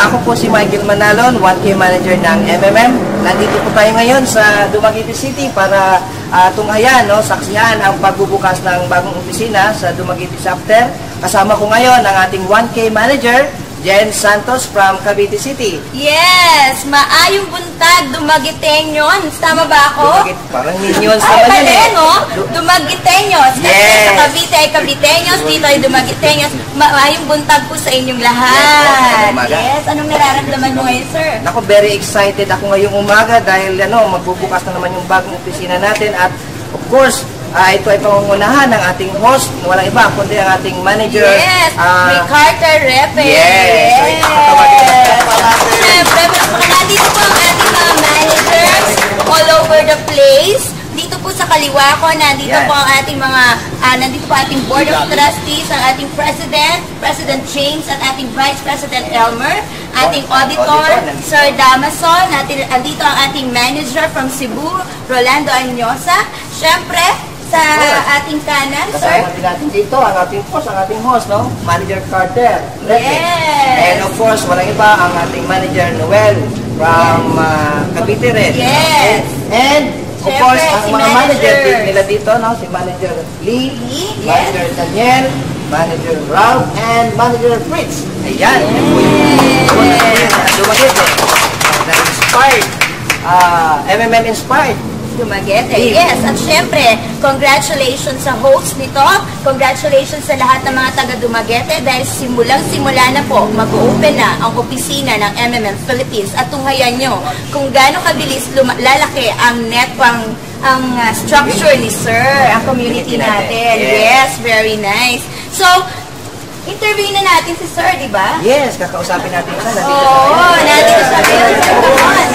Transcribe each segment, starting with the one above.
Ako po si Michael Manalon, 1K Manager ng MMM. Nandito po tayo ngayon sa Dumaguete City para tunghayan, saksihan ang pagbubukas ng bagong opisina sa Dumaguete Chapter. Kasama ko ngayon ang ating 1K Manager, Jen Santos from Cavite City. Yes! Maayong buntag, Dumaguiteños. Tama ba ako? Parang minions naman yun eh. Dumaguiteños. Kasi yes! Sa Cavite ay Caviteños, dito ay Dumaguiteños. Maayong buntag po sa inyong lahat. Yes! Anong nararamdaman mo ngayon, sir? Naku, very excited ako ngayong umaga dahil magbubukas na naman yung bagong opisina natin at of course, ito ay pangungunahan ng ating host, walang iba kundi ang ating manager. Yes! Carter Repe. Yes! Siyempre, nandito po ang ating mga managers all over the place. Dito po sa kaliwa ko, nandito po ang ating mga, nandito po ating Board of Trustees, ang ating President James, at ating Vice President Elmer, ating Auditor, Sir Damason, nandito ang ating Manager from Cebu, Rolando Añosa. Siyempre, sa ating kanan, sir. Kasama din natin dito ang ating host, Manager Carter. Yes. And of course, walang iba ang ating Manager Noel from Cavite rin. Yes. And of course, ang mga manager nila dito, si Manager Lee, Manager Daniel, Manager Ralph, and Manager Fritz. Ayan. Dumaguete. Na-inspired. MMM inspired. Dumaguete. Yes, at syempre, congratulations sa host nito. Congratulations sa lahat ng mga taga Dumaguete dahil simulang-simula na po, mag-open na ang opisina ng MMM Philippines at tunghayan nyo kung gaano kabilis lalaki ang ang structure ni Sir, ang community natin. Yes, very nice. So, interview na natin si Sir, di ba? Yes, kakausapin natin siya. Oo, nandito siya ngayon. Come on.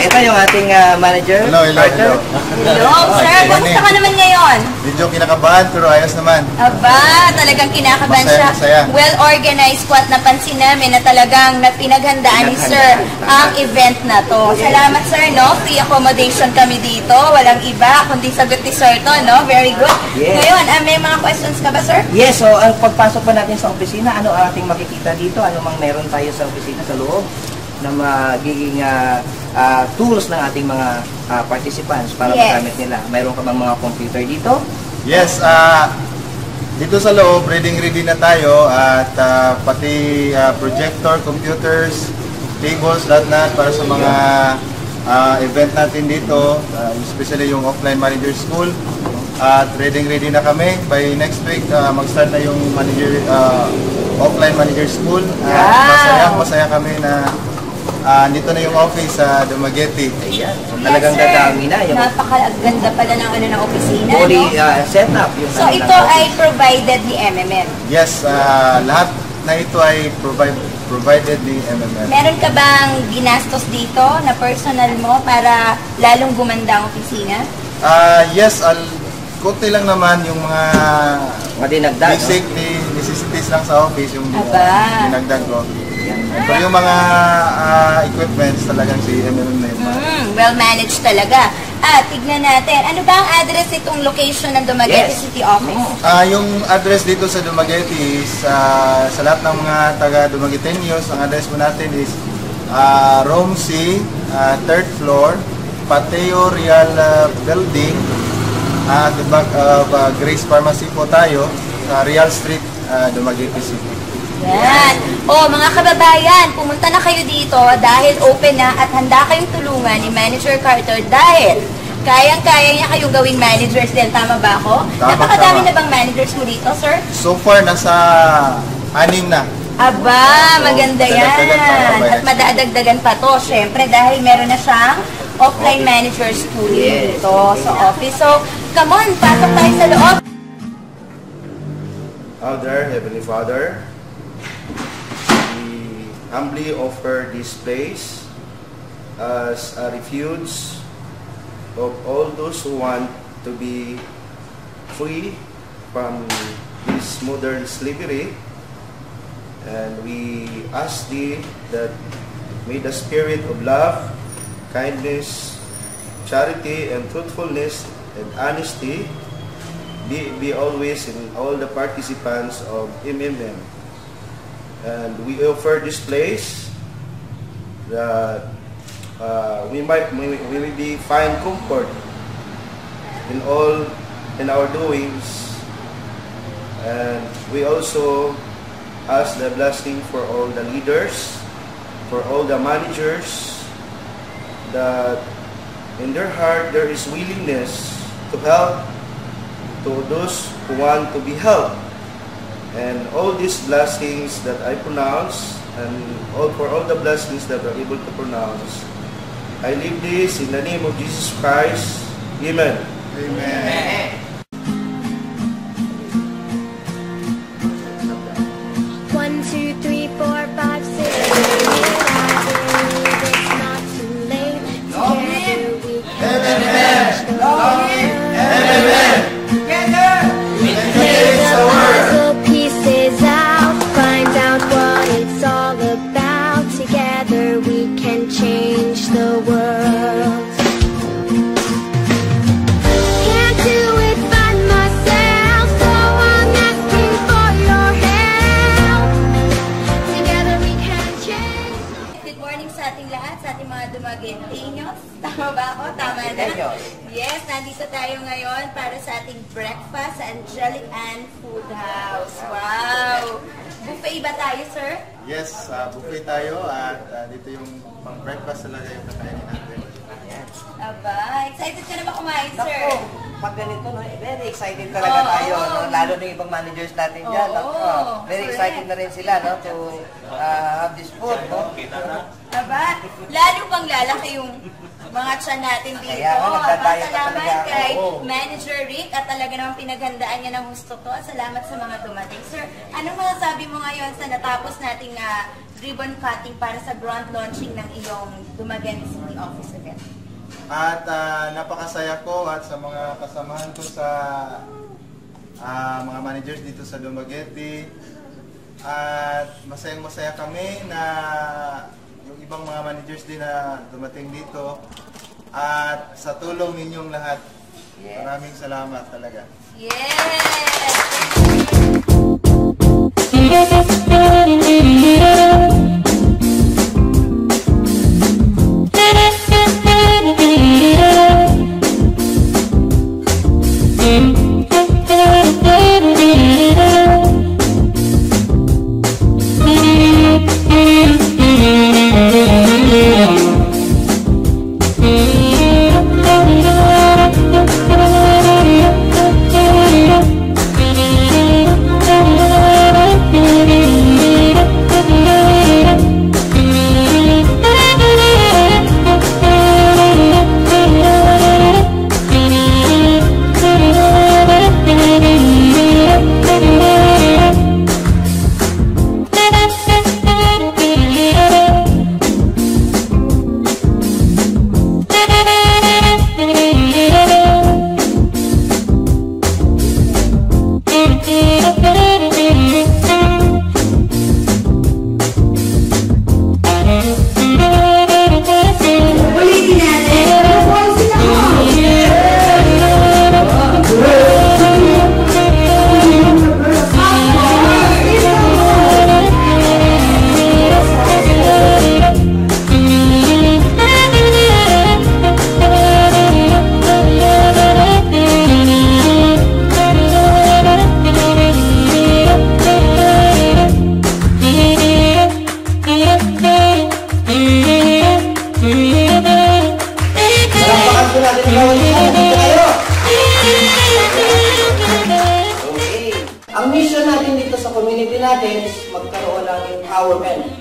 Ito yung ating manager. Hello. Hello, sir. Kamusta ka naman ngayon? Medyo kinakabahan pero ayos naman. Aba, talagang kinakabahan siya. Masaya. Well-organized po at napansin namin na talagang pinaghandaan ni sir ang event na to. Salamat, sir, Free accommodation kami dito. Walang iba, kundi sagot ni sir to, Very good. Ngayon, may mga questions ka ba, sir? Yes, so ang pagpasok pa natin sa opisina, ano ang ating makikita dito? Ano mang meron tayo sa opisina sa loob na magiging tools ng ating mga participants para magamit nila? Mayroon ka bang mga computer dito? Yes, dito sa loob, ready na tayo at pati projector, computers, tables, lahat para sa mga event natin dito, especially yung offline manager school. At ready na kami. By next week, mag-start na yung offline manager school. Masaya kami na dito na yung office sa Dumaguete. Ayan. So, talagang dadami na. Napakaganda pala ng opisina, fully set up. So, ito ay provided ni MMM? Yes, lahat na ito ay provided ni MMM. Meron ka bang ginastos dito na personal mo para lalong gumanda ang opisina? Yes, kunti lang naman yung mga dinagdag, basic necessities lang sa office yung dinagdag ko. Pero yung mga equipments talagang si MMM. Well managed talaga. Tignan natin. Ano ba ang address itong location ng Dumaguete City Office? Yung address dito sa Dumaguete is sa lahat ng mga taga Dumagueteños, ang address po natin is Room C, 3rd floor, Pateo Real Building. At the back of Grace Pharmacy po tayo sa Real Street, Dumaguete City. Yan. Mga kababayan, pumunta na kayo dito dahil open na at handa kayong tulungan ni Manager Carter dahil kayang-kaya niya kayong gawing managers din. Tama ba ako? Napakadami na bang managers mo dito, sir? So far, nasa 6 na. Aba, maganda yan. Dadagdagan pa ako by At madadagdagan pa to, syempre, dahil meron na siyang offline manager schooling dito sa office. So, come on, pasok tayo sa loob. Our dear Heavenly Father, we humbly offer this place as a refuge of all those who want to be free from this modern slavery. And we ask Thee that may the spirit of love, kindness, charity, and truthfulness and honesty be always in all the participants of MMM. And we offer this place that we will be find comfort in our doings, and we also ask the blessing for all the leaders, for all the managers, that in their heart there is willingness to help to those who want to be helped. And all these blessings that I pronounce, and for all the blessings that we're able to pronounce, I leave this in the name of Jesus Christ. Amen. Amen. 1, 2, 3, 4, 5, 6. It's not too late. Together we can change the world. Take the puzzle pieces out, find out what it's all about. Together we can change the world. Can't do it by myself, so I'm asking for your help. Together we can change. Good morning sa ating lahat, sa ating mga dumagueteños. Tama ba ako? Tama na? Yes, nandito tayo ngayon para sa ating breakfast sa Angelic Ann Food House. Wow! Buffet ba tayo, sir? Yes, buffet tayo at dito yung pang-breakfast talaga yung kakainin natin. Aba, excited ka na ba kumain, sir? Naku, pag ganito, no, very excited talaga tayo, no? Lalo na yung ibang managers natin dyan. Very excited na rin sila, no, to have this food, no? Aba, lalo pang lalaki yung mga tiyan natin dito. Kaya nga, nagdadaya pa Salamat talaga ako. kay Manager Rick at talaga namang pinaghandaan niya ng gusto to. At salamat sa mga dumating. Sir, anong masasabi mo ngayon sa natapos nating ribbon cutting para sa grand launching ng iyong Dumaguete City Office event? At napakasaya ko at sa mga kasamahan ko sa mga managers dito sa Dumaguete. At masayang-masaya kami na yung ibang mga managers din na dumating dito. At sa tulong ninyong lahat, maraming salamat talaga.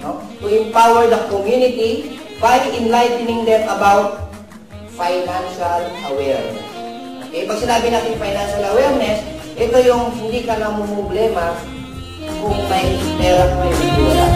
no? To empower the community by enlightening them about financial awareness. Okay, pag sinabi natin financial awareness, ito yung hindi ka na problema kung may pera, may wala.